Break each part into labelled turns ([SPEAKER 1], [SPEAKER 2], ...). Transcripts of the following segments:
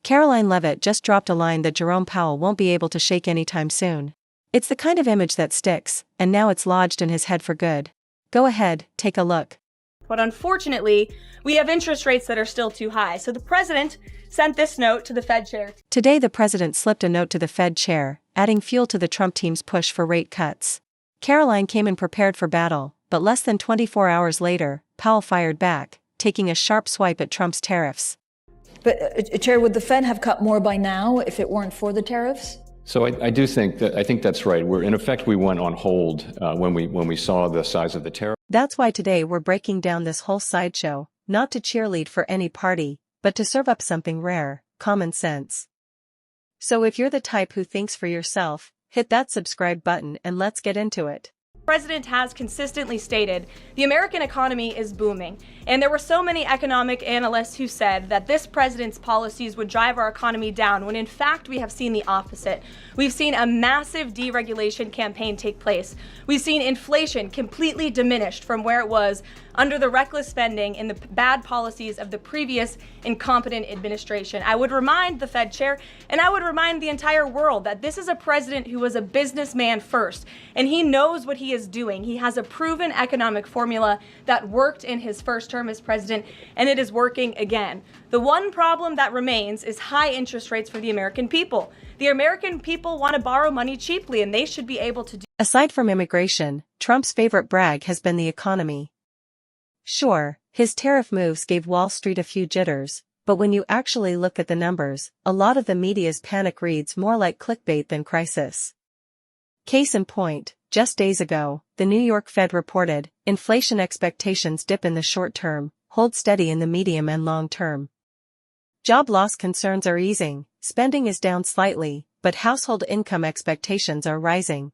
[SPEAKER 1] Caroline Leavitt just dropped a line that Jerome Powell won't be able to shake anytime soon. It's the kind of image that sticks, and now it's lodged in his head for good. Go ahead, take a look.
[SPEAKER 2] But unfortunately, we have interest rates that are still too high. So the president sent this note to the Fed chair.
[SPEAKER 1] Today the president slipped a note to the Fed chair, adding fuel to the Trump team's push for rate cuts. Caroline came in prepared for battle, but less than 24 hours later, Powell fired back, taking a sharp swipe at Trump's tariffs.
[SPEAKER 3] But, Chair, would the Fed have cut more by now if it weren't for the tariffs?
[SPEAKER 4] So I think that's right. In effect, we went on hold when we saw the size of the tariff.
[SPEAKER 1] That's why today we're breaking down this whole sideshow, not to cheerlead for any party, but to serve up something rare, common sense. So if you're the type who thinks for yourself, hit that subscribe button and let's get into it.
[SPEAKER 2] The president has consistently stated the American economy is booming, and there were so many economic analysts who said that this president's policies would drive our economy down, when in fact we have seen the opposite. We've seen a massive deregulation campaign take place. We've seen inflation completely diminished from where it was under the reckless spending and the bad policies of the previous incompetent administration. I would remind the Fed chair, and I would remind the entire world, that this is a president who was a businessman first, and he knows what he is doing. He has a proven economic formula that worked in his first term as president, and it is working again. The one problem that remains is high interest rates for the American people. The American people want to borrow money cheaply, and they should be able to do.
[SPEAKER 1] Aside from immigration, Trump's favorite brag has been the economy. Sure, his tariff moves gave Wall Street a few jitters, but when you actually look at the numbers, a lot of the media's panic reads more like clickbait than crisis. Case in point, just days ago, the New York Fed reported, inflation expectations dip in the short term, hold steady in the medium and long term. Job loss concerns are easing, spending is down slightly, but household income expectations are rising.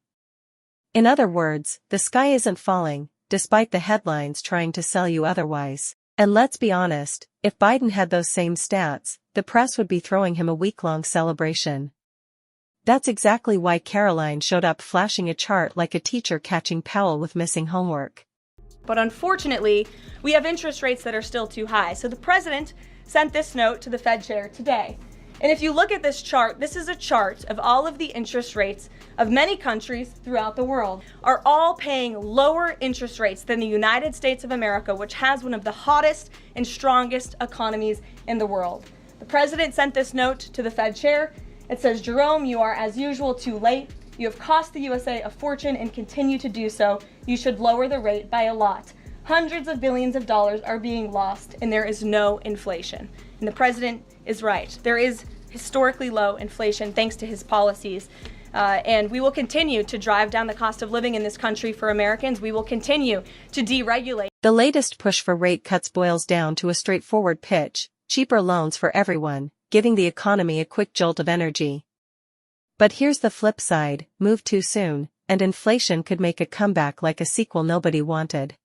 [SPEAKER 1] In other words, the sky isn't falling, despite the headlines trying to sell you otherwise. And let's be honest, if Biden had those same stats, the press would be throwing him a week-long celebration. That's exactly why Caroline showed up flashing a chart like a teacher catching Powell with missing homework.
[SPEAKER 2] But unfortunately, we have interest rates that are still too high. So the president sent this note to the Fed chair today. And if you look at this chart, this is a chart of all of the interest rates of many countries throughout the world are all paying lower interest rates than the United States of America, which has one of the hottest and strongest economies in the world. The president sent this note to the Fed chair. It says, Jerome, you are as usual too late. You have cost the USA a fortune and continue to do so. You should lower the rate by a lot. Hundreds of billions of dollars are being lost, and there is no inflation. And the president is right. There is historically low inflation thanks to his policies. And we will continue to drive down the cost of living in this country for Americans. We will continue to deregulate.
[SPEAKER 1] The latest push for rate cuts boils down to a straightforward pitch: cheaper loans for everyone, giving the economy a quick jolt of energy. But here's the flip side: move too soon, and inflation could make a comeback like a sequel nobody wanted.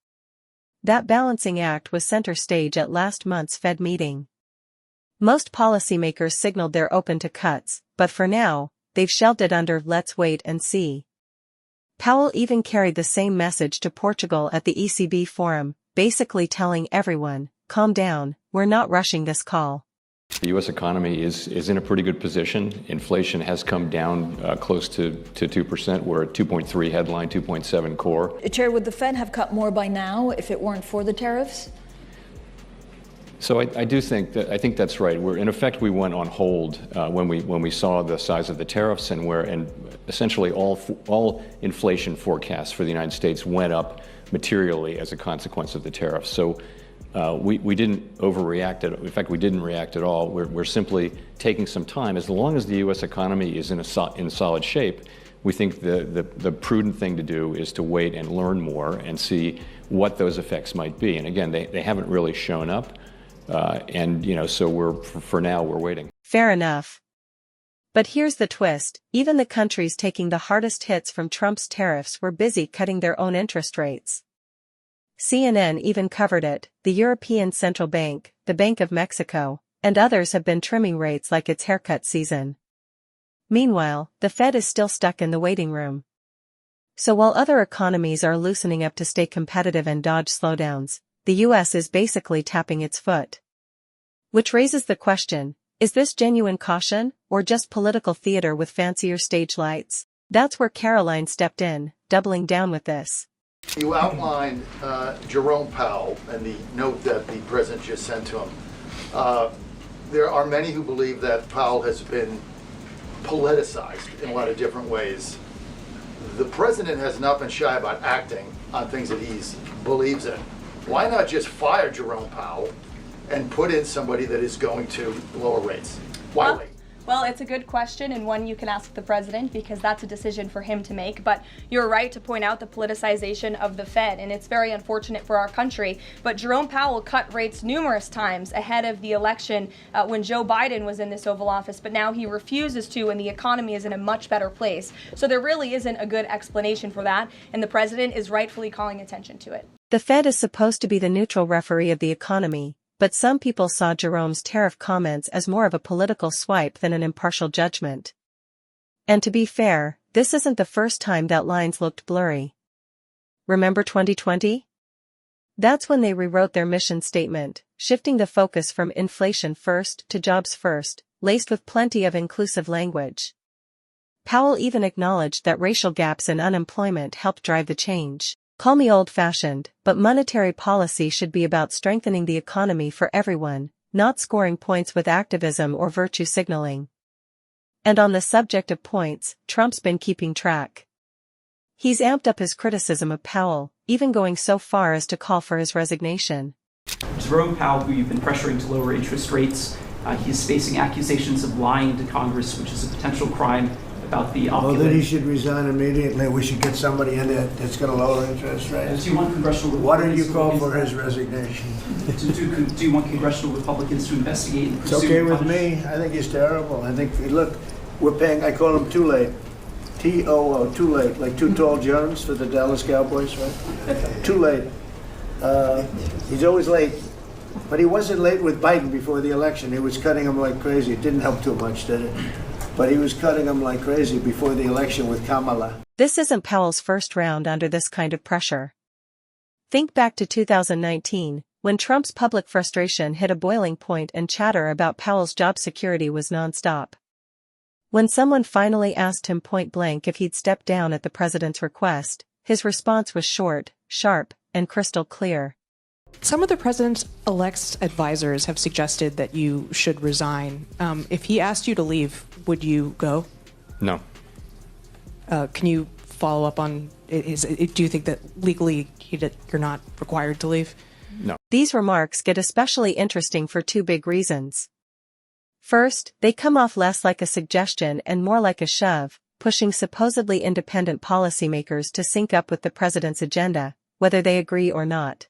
[SPEAKER 1] That balancing act was center stage at last month's Fed meeting. Most policymakers signaled they're open to cuts, but for now, they've shelved it under "let's wait and see." Powell even carried the same message to Portugal at the ECB forum, basically telling everyone, calm down, we're not rushing this call.
[SPEAKER 4] The U.S. economy is in a pretty good position. Inflation has come down close to 2%. We're at 2.3 headline, 2.7 core.
[SPEAKER 3] Chair, would the Fed have cut more by now if it weren't for the tariffs?
[SPEAKER 4] So I think that's right. In effect, we went on hold when we saw the size of the tariffs, and essentially all inflation forecasts for the United States went up materially as a consequence of the tariffs. So we didn't overreact. In fact, we didn't react at all. We're simply taking some time. As long as the U.S. economy is in solid shape, we think the prudent thing to do is to wait and learn more and see what those effects might be. And again, they haven't really shown up. So for now, we're waiting.
[SPEAKER 1] Fair enough. But here's the twist: even the countries taking the hardest hits from Trump's tariffs were busy cutting their own interest rates. CNN even covered it. The European Central Bank, the Bank of Mexico, and others have been trimming rates like it's haircut season. Meanwhile, the Fed is still stuck in the waiting room. So while other economies are loosening up to stay competitive and dodge slowdowns, the U.S. is basically tapping its foot. Which raises the question, Is this genuine caution, or just political theater with fancier stage lights? That's where Caroline stepped in, doubling down with this.
[SPEAKER 5] You outlined Jerome Powell and the note that the president just sent to him. There are many who believe that Powell has been politicized in a lot of different ways. The president has not been shy about acting on things that he believes in. Why not just fire Jerome Powell and put in somebody that is going to lower rates? Why wait?
[SPEAKER 2] Well, it's a good question, and one you can ask the president, because that's a decision for him to make. But you're right to point out the politicization of the Fed, and it's very unfortunate for our country. But Jerome Powell cut rates numerous times ahead of the election when Joe Biden was in this Oval Office, but now he refuses to, and the economy is in a much better place. So there really isn't a good explanation for that, and the president is rightfully calling attention to it.
[SPEAKER 1] The Fed is supposed to be the neutral referee of the economy, but some people saw Jerome's tariff comments as more of a political swipe than an impartial judgment. And to be fair, this isn't the first time that lines looked blurry. Remember 2020? That's when they rewrote their mission statement, shifting the focus from inflation first to jobs first, laced with plenty of inclusive language. Powell even acknowledged that racial gaps in unemployment helped drive the change. Call me old-fashioned, but monetary policy should be about strengthening the economy for everyone, not scoring points with activism or virtue signaling. And on the subject of points, Trump's been keeping track. He's amped up his criticism of Powell, even going so far as to call for his resignation.
[SPEAKER 6] Jerome Powell, who you've been pressuring to lower interest rates, he's facing accusations of lying to Congress, which is a potential crime. About the
[SPEAKER 7] well, then he should resign immediately. We should get somebody in there that's going to lower interest rates.
[SPEAKER 6] Do you want congressional Republicans?
[SPEAKER 7] Why don't you call for his resignation?
[SPEAKER 6] Do you want congressional Republicans to investigate and pursue?
[SPEAKER 7] It's okay with me. I think he's terrible. I think, look, we're paying, I call him too late. T-O-O, too late. Like Too Tall Jones for the Dallas Cowboys, right? Too late. He's always late. But he wasn't late with Biden before the election. He was cutting him like crazy. It didn't help too much, did it? But he was cutting him like crazy before the election with Kamala.
[SPEAKER 1] This isn't Powell's first round under this kind of pressure. Think back to 2019, when Trump's public frustration hit a boiling point and chatter about Powell's job security was nonstop. When someone finally asked him point blank if he'd step down at the president's request, his response was short, sharp, and crystal clear.
[SPEAKER 8] Some of the president-elect's advisors have suggested that you should resign. If he asked you to leave, would you go?
[SPEAKER 4] No.
[SPEAKER 8] Can you follow up on, do you think that legally you're not required to leave?
[SPEAKER 4] No.
[SPEAKER 1] These remarks get especially interesting for two big reasons. First, they come off less like a suggestion and more like a shove, pushing supposedly independent policymakers to sync up with the president's agenda, whether they agree or not.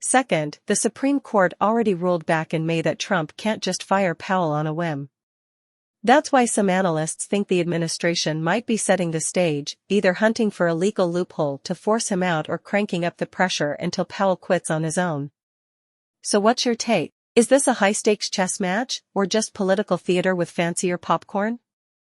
[SPEAKER 1] Second, the Supreme Court already ruled back in May that Trump can't just fire Powell on a whim. That's why some analysts think the administration might be setting the stage, either hunting for a legal loophole to force him out or cranking up the pressure until Powell quits on his own. So what's your take? Is this a high-stakes chess match, or just political theater with fancier popcorn?